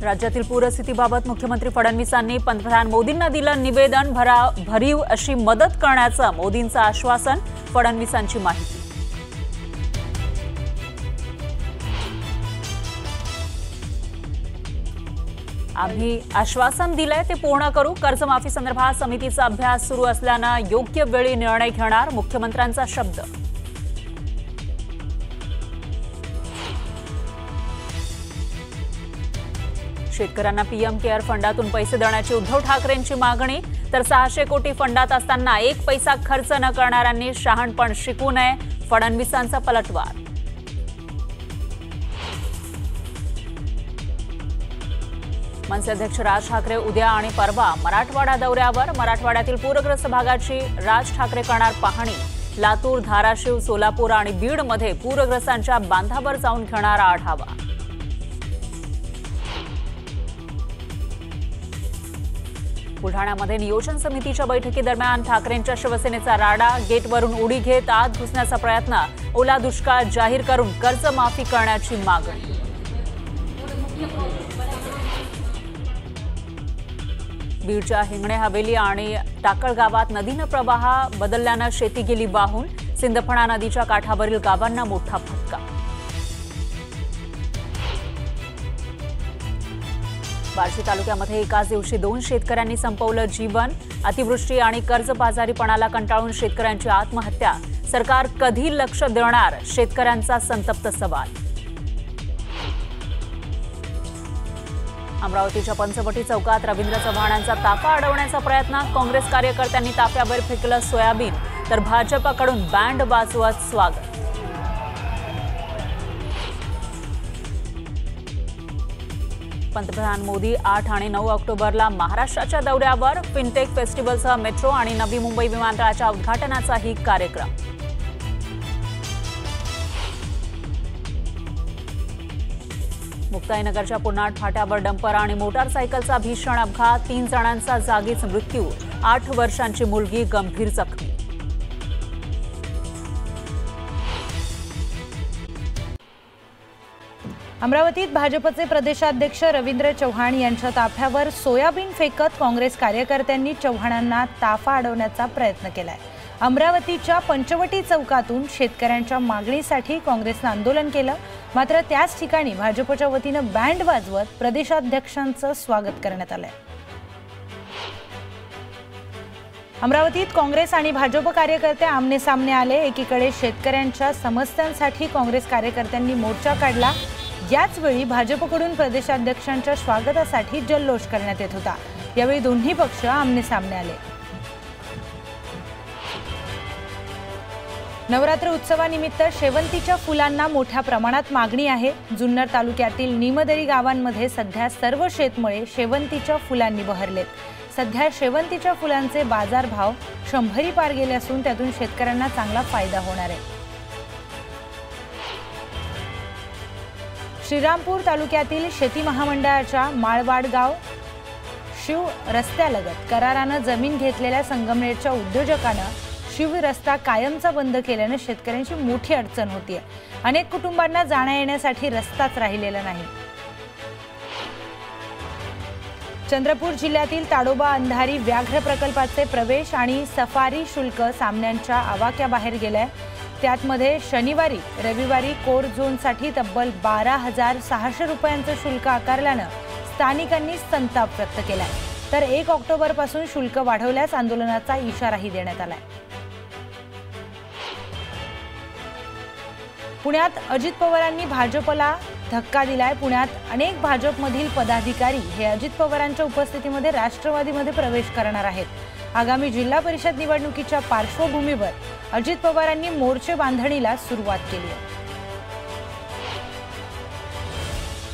राज्यातील पूरस्थितीबाबत मुख्यमंत्री फडणवीसांनी पंतप्रधान मोदींना दिलं निवेदन. भरीव अशी मदत करण्याचं मोदींचं आश्वासन. फडणवीसांची माहिती. आम्ही आश्वासन दिलंय ते पूर्ण करू. कर्जमाफी संदर्भात समितीचा अभ्यास सुरू असल्यानं योग्य वेळी निर्णय घेणार. मुख्यमंत्र्यांचा शब्द. शेतकऱ्यांना पीएम केअर फंडातून पैसे देण्याची उद्धव ठाकरेंची मागणी. तर 600 कोटी फंडात असताना 1 पैसा खर्च न करणाऱ्यांनी शहाणपण शिकू नये. फडणवीसांचा पलटवार. मनसे अध्यक्ष राज ठाकरे उद्या आणि परवा मराठवाडा दौऱ्यावर. मराठवाड्यातील पूरग्रस्त भागाची राज ठाकरे करणार पाहणी. लातूर, धाराशिव, सोलापूर आणि बीडमध्ये पूरग्रस्तांच्या बांधावर जाऊन घेणार आढावा. बुलढाण्यामध्ये नियोजन समितीच्या बैठकीदरम्यान ठाकरेंच्या शिवसेनेचा राडा. गेटवरून उडी घेत आत घुसण्याचा प्रयत्न. ओला दुष्काळ जाहीर करून कर्जमाफी करण्याची मागणी. बीडच्या हिंगणे हवेली आणि टाकळ गावात नदीनं प्रवाह बदलल्यानं शेती गेली वाहून. सिंदफणा नदीच्या काठावरील गावांना मोठा फटका. बार्शी तालुक्यामध्ये एकाच दिवशी 2 शेतकऱ्यांनी संपवलं जीवन. अतिवृष्टी आणि कर्जबाजारीपणाला कंटाळून शेतकऱ्यांची आत्महत्या. सरकार कधी लक्ष देणार? शेतकऱ्यांचा संतप्त सवाल. अमरावतीच्या पंचवटी चौकात रवींद्र चव्हाणांचा ताफा अडवण्याचा प्रयत्न. काँग्रेस कार्यकर्त्यांनी ताफ्यावर फेकलं सोयाबीन. तर भाजपकडून बँड वाजवत स्वागत. पंतप्रधान मोदी 8 आणि 9 ऑक्टोबरला महाराष्ट्राच्या दौऱ्यावर. फिनटेक फेस्टिव्हलसह मेट्रो आणि नवी मुंबई विमानतळाच्या उद्घाटनाचाही कार्यक्रम. मुक्ताईनगरच्या पुर्नाट फाट्यावर डंपर आणि मोटारसायकलचा भीषण अपघात. 3 जणांचा जागीच मृत्यू. 8 वर्षांची मुलगी गंभीर जखमी. अमरावतीत भाजपचे प्रदेशाध्यक्ष रवींद्र चव्हाण यांच्या ताफ्यावर सोयाबीन फेकत काँग्रेस कार्यकर्त्यांनी चव्हाणांना ताफा अडवण्याचा प्रयत्न केलाय. अमरावतीच्या पंचवटी चौकातून शेतकऱ्यांच्या मागणीसाठी काँग्रेसनं आंदोलन केलं. मात्र त्याच ठिकाणी भाजपच्या वतीनं बँड वाजवत प्रदेशाध्यक्षांचं स्वागत करण्यात आलंय. अमरावतीत काँग्रेस आणि भाजप कार्यकर्ते आमने सामने आले. एकीकडे शेतकऱ्यांच्या समस्यांसाठी काँग्रेस कार्यकर्त्यांनी मोर्चा काढला. याच वेळी भाजपकडून प्रदेशाध्यक्षांच्या स्वागतासाठी जल्लोष करण्यात येत होता. यावेळी दोन्ही पक्ष आमने सामने आले. नवरात्र उत्सवानिमित्त शेवंतीच्या फुलांना मोठ्या प्रमाणात मागणी आहे. जुन्नर तालुक्यातील निमदरी गावांमध्ये सध्या सर्व शेतमळे शेवंतीच्या फुलांनी बहरलेत. सध्या शेवंतीच्या फुलांचे बाजारभाव 100 पार गेले असून त्यातून शेतकऱ्यांना चांगला फायदा होणार आहे. श्रीरामपूर तालुक्यातील शेती महामंडळाच्या माळवाडगाव शिव रस्त्यालगत करारानं जमीन घेतलेल्या संगमनेरच्या उद्योजकानं शिव रस्ता कायमचा बंद केल्याने शेतकऱ्यांची मोठी अडचण होतीये. अनेक कुटुंबांना जाण्या येण्यासाठी रस्ताच राहिलेला नाही. चंद्रपूर जिल्ह्यातील ताडोबा अंधारी व्याघ्र प्रकल्पाचे प्रवेश आणि सफारी शुल्क सामन्यांच्या आवाक्याबाहेर गेलंय. त्यातमध्ये शनिवारी रविवारी कोर झोनसाठी तब्बल 12,600 रुपयांचं शुल्क आकारल्यानं स्थानिकांनी संताप व्यक्त केलाय. तर 1 ऑक्टोबरपासून शुल्क वाढवल्यास आंदोलनाचा इशाराही देण्यात आलाय. पुण्यात अजित पवारांनी भाजपला धक्का दिलाय. पुण्यात अनेक भाजपमधील पदाधिकारी हे अजित पवारांच्या उपस्थितीमध्ये राष्ट्रवादीमध्ये प्रवेश करणार आहेत. आगामी जिल्हा परिषद निवडणुकीच्या पार्श्वभूमीवर अजित पवारांनी मोर्चे बांधणीला सुरुवात केली आहे.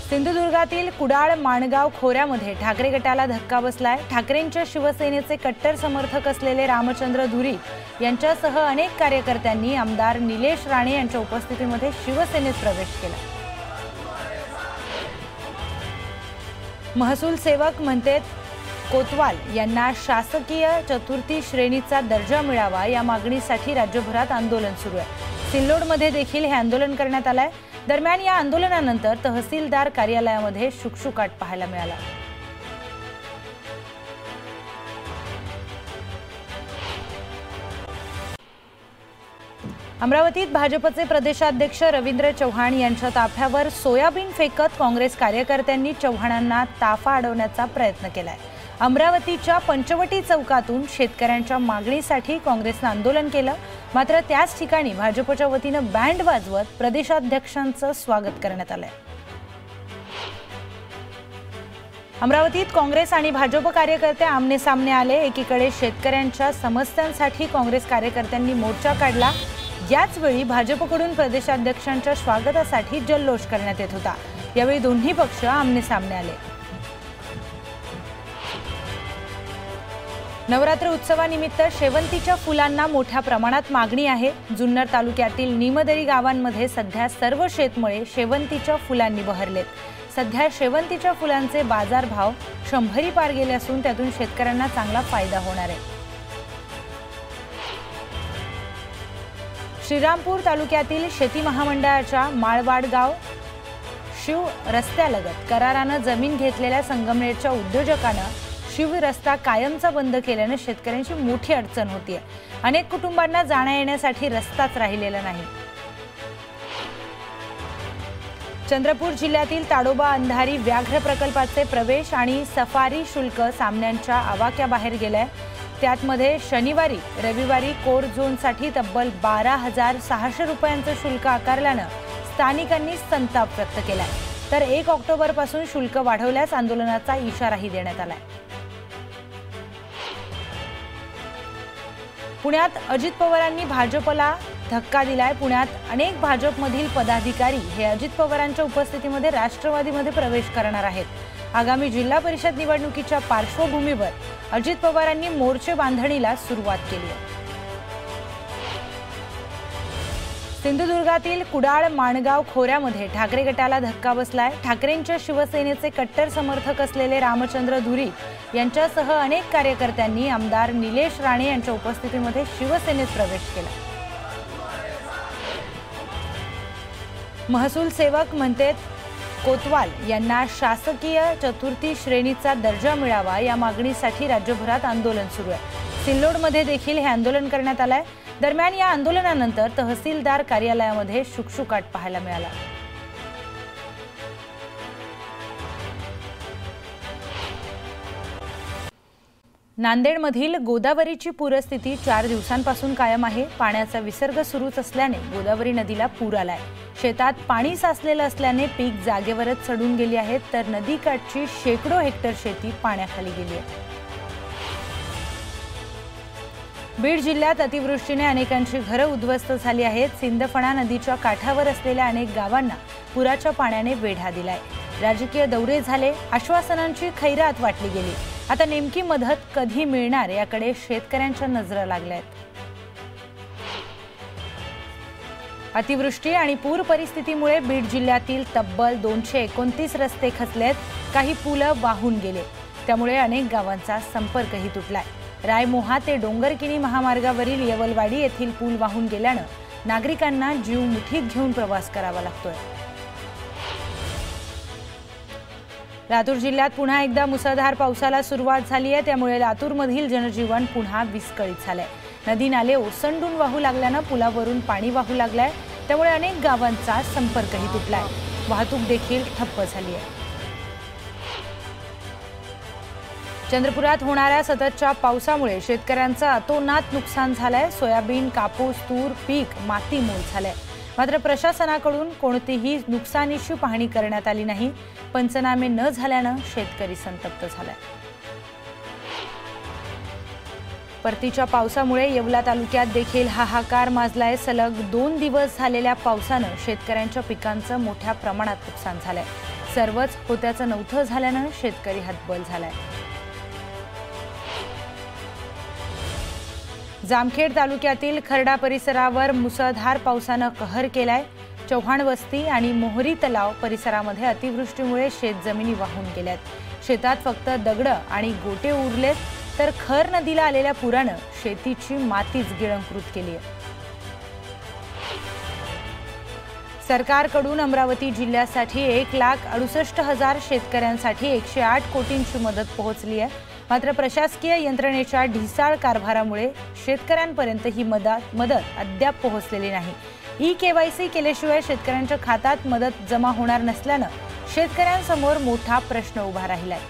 सिंधुदुर्गातील कुडाळ माणगाव खोऱ्यामध्ये ठाकरे गटाला धक्का बसलाय. ठाकरेंच्या शिवसेनेचे कट्टर समर्थक असलेले रामचंद्र धुरी यांच्यासह अनेक कार्यकर्त्यांनी आमदार निलेश राणे यांच्या उपस्थितीमध्ये शिवसेनेत प्रवेश केला. महसूल सेवक म्हणतात कोतवाल यांना शासकीय चतुर्थी श्रेणीचा दर्जा मिळावा या मागणीसाठी राज्यभरात आंदोलन सुरू आहे. सिल्लोडमध्ये देखील हे आंदोलन करण्यात आलंय. दरम्यान या आंदोलनानंतर तहसीलदार कार्यालयामध्ये शुकशुकाट पाहायला मिळाला। अमरावतीत भाजपचे प्रदेशाध्यक्ष रवींद्र चव्हाण यांच्या ताफ्यावर सोयाबीन फेकत काँग्रेस कार्यकर्त्यांनी चव्हाणांना ताफा अडवण्याचा प्रयत्न केलाय। अमरावतीच्या पंचवटी चौकातून शेतकऱ्यांच्या मागणीसाठी काँग्रेसने आंदोलन केलं, मात्र त्याच ठिकाणी भाजपच्या वतीनं बँड वाजवत प्रदेशाध्यक्षांचं स्वागत करण्यात आलंय। अमरावतीत काँग्रेस आणि भाजप कार्यकर्ते आमने सामने आले। एकीकडे शेतकऱ्यांच्या समस्यांसाठी काँग्रेस कार्यकर्त्यांनी मोर्चा काढला, याच वेळी भाजपकडून प्रदेशाध्यक्षांच्या स्वागतासाठी जल्लोष करण्यात येत होता। यावेळी दोन्ही पक्ष आमने सामने आले। नवरात्र उत्सवानिमित्त शेवंतीच्या फुलांना मोठ्या प्रमाणात मागणी आहे। जुन्नर तालुक्यातील निमदरी गावांमध्ये सध्या सर्व शेतमळे शेवंतीच्या फुलांनी बहरलेत। सध्या शेवंतीच्या फुलांचे बाजारभाव 100 पार गेले असून त्यातून शेतकऱ्यांना चांगला फायदा होणार आहे। श्रीरामपूर तालुक्यातील शेती महामंडळाच्या माळवाडगाव शिव रस्त्यालगत कराराने जमीन घेतलेल्या संगमनेरच्या उद्योजकांना शिव रस्ता कायमचा बंद केल्याने शेतकऱ्यांची मोठी अडचण होतीये। अनेक कुटुंबांना जाण्या येण्यासाठी रस्ताच राहिलेला नाही। चंद्रपूर जिल्ह्यातील ताडोबा अंधारी व्याघ्र प्रकल्पाचे प्रवेश आणि सफारी शुल्क सामन्यांच्या आवाक्याबाहेर गेलाय। त्यातमध्ये शनिवारी रविवारी कोर झोनसाठी तब्बल 12,600 रुपयांचं शुल्क आकारल्याने स्थानिकांनी संताप व्यक्त केलाय, तर 1 ऑक्टोबरपासून शुल्क वाढवल्यास आंदोलनाचा इशाराही देण्यात आलाय। पुण्यात अजित पवारांनी भाजपला धक्का दिलाय। पुण्यात अनेक भाजपमधील पदाधिकारी हे अजित पवारांच्या उपस्थितीमध्ये राष्ट्रवादीमध्ये प्रवेश करणार आहेत। आगामी जिल्हा परिषद निवडणुकीच्या पार्श्वभूमीवर अजित पवारांनी मोर्चे बांधणीला सुरुवात केली आहे। सिंधुदुर्गातील कुडाळ माणगाव खोऱ्यामध्ये ठाकरे गटाला धक्का बसलाय। ठाकरेंच्या शिवसेनेचे कट्टर समर्थक असलेले रामचंद्र धुरी यांच्यासह अनेक कार्यकर्त्यांनी आमदार निलेश राणे यांच्या उपस्थितीमध्ये शिवसेनेत प्रवेश केला। महसूल सेवक म्हणतात कोतवाल यांना शासकीय चतुर्थी श्रेणीचा दर्जा मिळावा या मागणीसाठी राज्यभरात आंदोलन सुरू आहे। सिल्लोडमध्ये देखील हे आंदोलन करण्यात आलंय। दरम्यान या आंदोलनानंतर तहसीलदार कार्यालयामध्ये शुकशुकाट पाहायला मिळाला। नांदेडमधील गोदावरीची पूरस्थिती 4 दिवसांपासून कायम आहे। पाण्याचा विसर्ग सुरूच असल्याने गोदावरी नदीला पूर आलाय। शेतात पाणी साचलेलं असल्याने पीक जागेवरच सडून गेली आहेत, तर नदीकाठची शेकडो हेक्टर शेती पाण्याखाली गेली आहे। बीड जिल्ह्यात अतिवृष्टीने अनेकांची घरे उद्ध्वस्त झाली आहेत। सिंदफणा नदीच्या काठावर असलेल्या अनेक गावांना पुराच्या पाण्याने वेढा दिलाय। राजकीय दौरे झाले, आश्वासनांची खैरात वाटली गेली। आता नेमकी मदत कधी मिळणार याकडे शेतकऱ्यांच्या नजरा लागल्या आहेत। अतिवृष्टी आणि पूर परिस्थितीमुळे बीड जिल्ह्यातील तब्बल 229 रस्ते खचलेत। काही पुल वाहून गेले, त्यामुळे अनेक गावांचा संपर्कही तुटलाय। रायमोहा ते डोंगरकिणी महामार्गावरील येवलवाडी येथील पूल वाहून गेल्याने नागरिकांना जीव मुठीत घेऊन प्रवास करावा लागतोय। लातूर जिल्ह्यात पुन्हा एकदा मुसळधार पावसाला सुरुवात झाली आहे, त्यामुळे लातूरमधील जनजीवन पुन्हा विस्कळीत झालंय। नदी नाले ओसंडून वाहू लागल्याने पुलावरून पाणी वाहू लागलंय, त्यामुळे अनेक गावांचा संपर्कही तुटलाय। वाहतूक देखील ठप्प झाली आहे। चंद्रपुरात होणाऱ्या सततच्या पावसामुळे शेतकऱ्यांचं अतोनात नुकसान झालंय। सोयाबीन, कापूस, तूर पीक मातीमोल झालंय, मात्र प्रशासनाकडून कोणतीही नुकसानीची पाहणी करण्यात आली नाही। पंचनामे न झाल्याने शेतकरी संतप्त झालाय। परतीच्या पावसामुळे येवला तालुक्यात देखील हाहाकार माजलाय। सलग 2 दिवस झालेल्या पावसाने शेतकऱ्यांच्या पिकांचं मोठ्या प्रमाणात नुकसान झालंय। सर्वच होत्याचं नव्हतं झाल्याने शेतकरी हतबल झालाय। जामखेड तालुक्यातील खर्डा परिसरावर मुसळधार पावसाने कहर केलाय। चव्हाण वस्ती आणि मोहरी तलाव परिसरामध्ये अतिवृष्टीमुळे शेतजमिनी वाहून गेल्यात। शेतात फक्त दगड आणि गोटे उरलेत, तर खर नदीला आलेल्या पुराने शेतीची मातीच गिळंकृत केली आहे। सरकारकडून अमरावती जिल्ह्यासाठी 1,68,000 शेतकऱ्यांसाठी 108 कोटींची मदत पोहोचली आहे। मात्र प्रशासकीय यंत्रणेच्या ढिसाळ कारभारामुळे शेतकऱ्यांपर्यंत ही मदत अद्याप पोहोचलेली नाही। ई-केवायसी केल्याशिवाय शेतकऱ्यांच्या खात्यात मदत जमा होणार नसल्यानं शेतकऱ्यांसमोर मोठा प्रश्न उभा राहिलाय।